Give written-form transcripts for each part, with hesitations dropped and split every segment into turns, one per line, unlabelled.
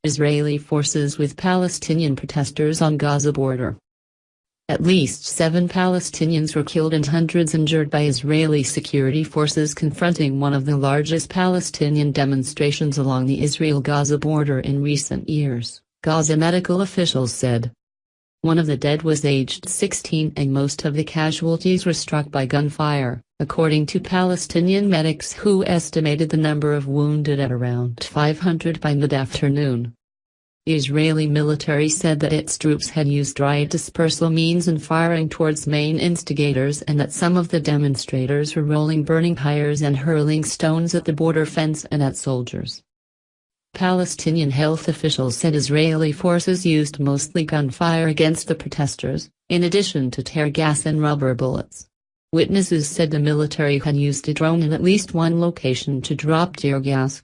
Israeli forces with Palestinian protesters on Gaza border. At least 7 Palestinians were killed and hundreds injured by Israeli security forces confronting one of the largest Palestinian demonstrations along the Israel-Gaza border in recent years, Gaza medical officials said. One of the dead was aged 16 and most of the casualties were struck by gunfire, according to Palestinian medics who estimated the number of wounded at around 500 by mid-afternoon. The Israeli military said that its troops had used riot dispersal means in firing towards main instigators and that some of the demonstrators were rolling burning tires and hurling stones at the border fence and at soldiers. Palestinian health officials said Israeli forces used mostly gunfire against the protesters, in addition to tear gas and rubber bullets. Witnesses said the military had used a drone in at least one location to drop tear gas.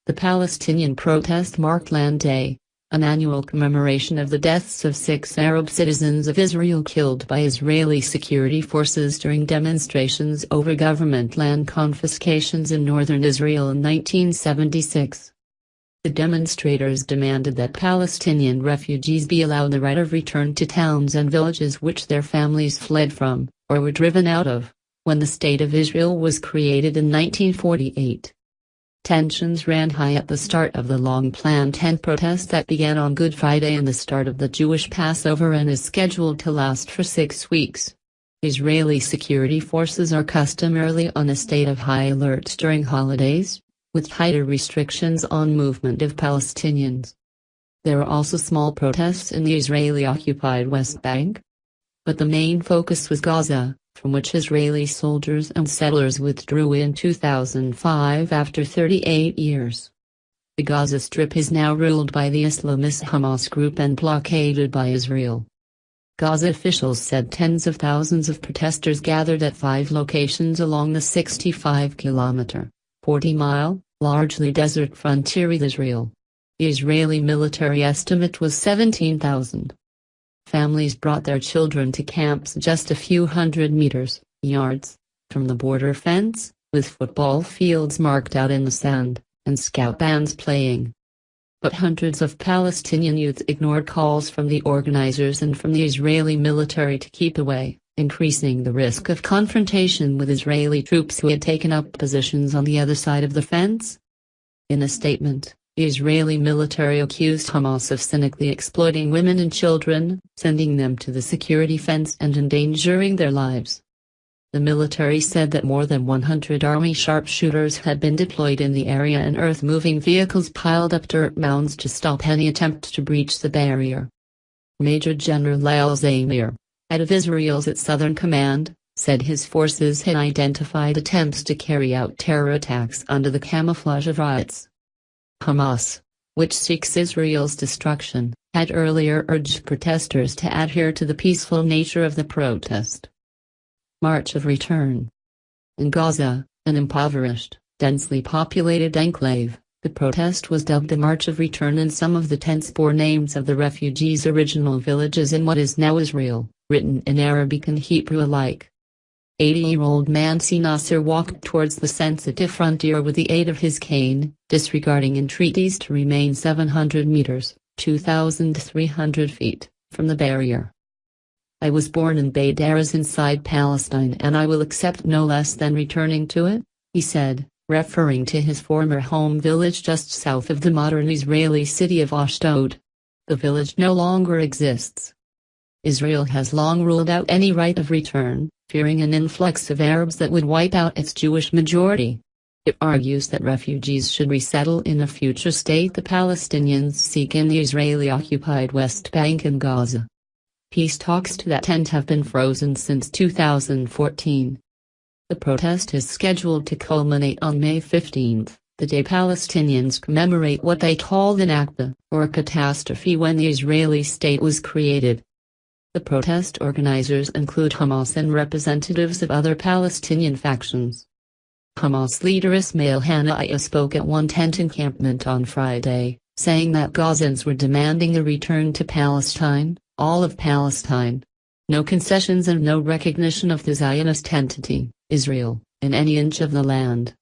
The Palestinian protest marked Land Day, an annual commemoration of the deaths of 6 Arab citizens of Israel killed by Israeli security forces during demonstrations over government land confiscations in northern Israel in 1976. The demonstrators demanded that Palestinian refugees be allowed the right of return to towns and villages which their families fled from, or were driven out of, when the State of Israel was created in 1948. Tensions ran high at the start of the long-planned tent protest that began on Good Friday and the start of the Jewish Passover and is scheduled to last for 6 weeks. Israeli security forces are customarily on a state of high alert during holidays, with tighter restrictions on movement of Palestinians. There are also small protests in the Israeli-occupied West Bank. But the main focus was Gaza, from which Israeli soldiers and settlers withdrew in 2005 after 38 years. The Gaza Strip is now ruled by the Islamist Hamas group and blockaded by Israel. Gaza officials said tens of thousands of protesters gathered at 5 locations along the 65-kilometer, 40-mile, largely desert frontier with Israel. The Israeli military estimate was 17,000. Families brought their children to camps just a few hundred meters, yards, from the border fence, with football fields marked out in the sand, and scout bands playing. But hundreds of Palestinian youth ignored calls from the organizers and from the Israeli military to keep away, increasing the risk of confrontation with Israeli troops who had taken up positions on the other side of the fence. In a statement, the Israeli military accused Hamas of cynically exploiting women and children, sending them to the security fence and endangering their lives. The military said that more than 100 army sharpshooters had been deployed in the area and earth-moving vehicles piled up dirt mounds to stop any attempt to breach the barrier. Major General Al-Zamir, head of Israel's Southern Command, said his forces had identified attempts to carry out terror attacks under the camouflage of riots. Hamas, which seeks Israel's destruction, had earlier urged protesters to adhere to the peaceful nature of the protest. March of Return. In Gaza, an impoverished, densely populated enclave, the protest was dubbed the March of Return and some of the tents bore names of the refugees' original villages in what is now Israel, written in Arabic and Hebrew alike. 80-year-old Mansi Nasser walked towards the sensitive frontier with the aid of his cane, disregarding entreaties to remain 700 meters, 2,300 feet, from the barrier. I was born in Beit Erez inside Palestine and I will accept no less than returning to it, he said, referring to his former home village just south of the modern Israeli city of Ashdod. The village no longer exists. Israel has long ruled out any right of return, fearing an influx of Arabs that would wipe out its Jewish majority. It argues that refugees should resettle in a future state the Palestinians seek in the Israeli-occupied West Bank and Gaza. Peace talks to that end have been frozen since 2014. The protest is scheduled to culminate on May 15, the day Palestinians commemorate what they call an Nakba, or a catastrophe when the Israeli state was created. The protest organizers include Hamas and representatives of other Palestinian factions. Hamas leader Ismail Haniyeh spoke at one tent encampment on Friday, saying that Gazans were demanding a return to Palestine, all of Palestine. No concessions and no recognition of the Zionist entity, Israel, in any inch of the land.